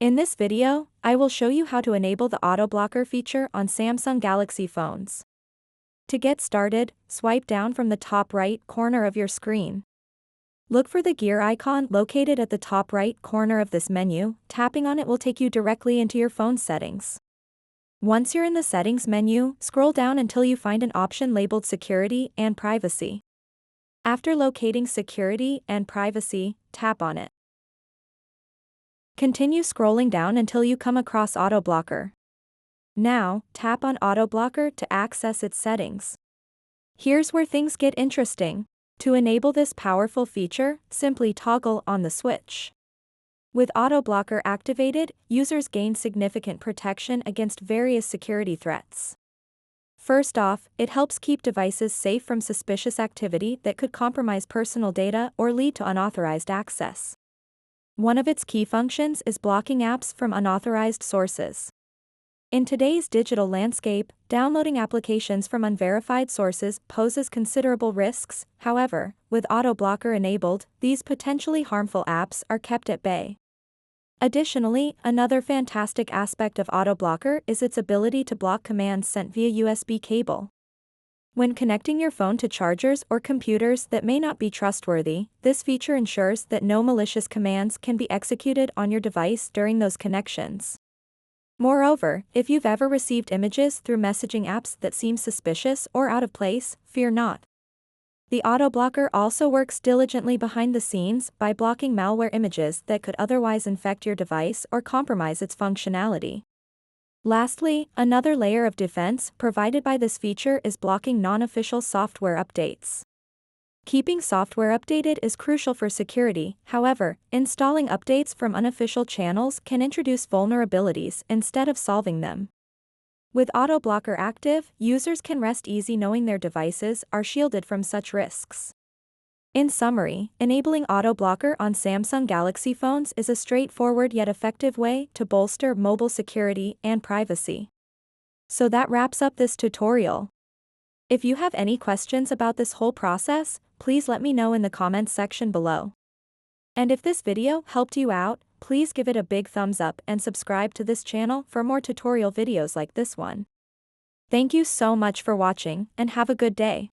In this video, I will show you how to enable the auto blocker feature on Samsung Galaxy phones. To get started, swipe down from the top right corner of your screen. Look for the gear icon located at the top right corner of this menu. Tapping on it will take you directly into your phone settings. Once you're in the settings menu, scroll down until you find an option labeled Security and Privacy. After locating Security and Privacy, tap on it. Continue scrolling down until you come across Auto Blocker. Now, tap on Auto Blocker to access its settings. Here's where things get interesting. To enable this powerful feature, simply toggle on the switch. With Auto Blocker activated, users gain significant protection against various security threats. First off, it helps keep devices safe from suspicious activity that could compromise personal data or lead to unauthorized access. One of its key functions is blocking apps from unauthorized sources. In today's digital landscape, downloading applications from unverified sources poses considerable risks. However, with Auto Blocker enabled, these potentially harmful apps are kept at bay. Additionally, another fantastic aspect of Auto Blocker is its ability to block commands sent via USB cable. When connecting your phone to chargers or computers that may not be trustworthy, this feature ensures that no malicious commands can be executed on your device during those connections. Moreover, if you've ever received images through messaging apps that seem suspicious or out of place, fear not. The Auto Blocker also works diligently behind the scenes by blocking malware images that could otherwise infect your device or compromise its functionality. Lastly, another layer of defense provided by this feature is blocking non-official software updates. Keeping software updated is crucial for security. However, installing updates from unofficial channels can introduce vulnerabilities instead of solving them. With Auto Blocker active, users can rest easy knowing their devices are shielded from such risks. In summary, enabling Auto Blocker on Samsung Galaxy phones is a straightforward yet effective way to bolster mobile security and privacy. So that wraps up this tutorial. If you have any questions about this whole process, please let me know in the comments section below. And if this video helped you out, please give it a big thumbs up and subscribe to this channel for more tutorial videos like this one. Thank you so much for watching and have a good day.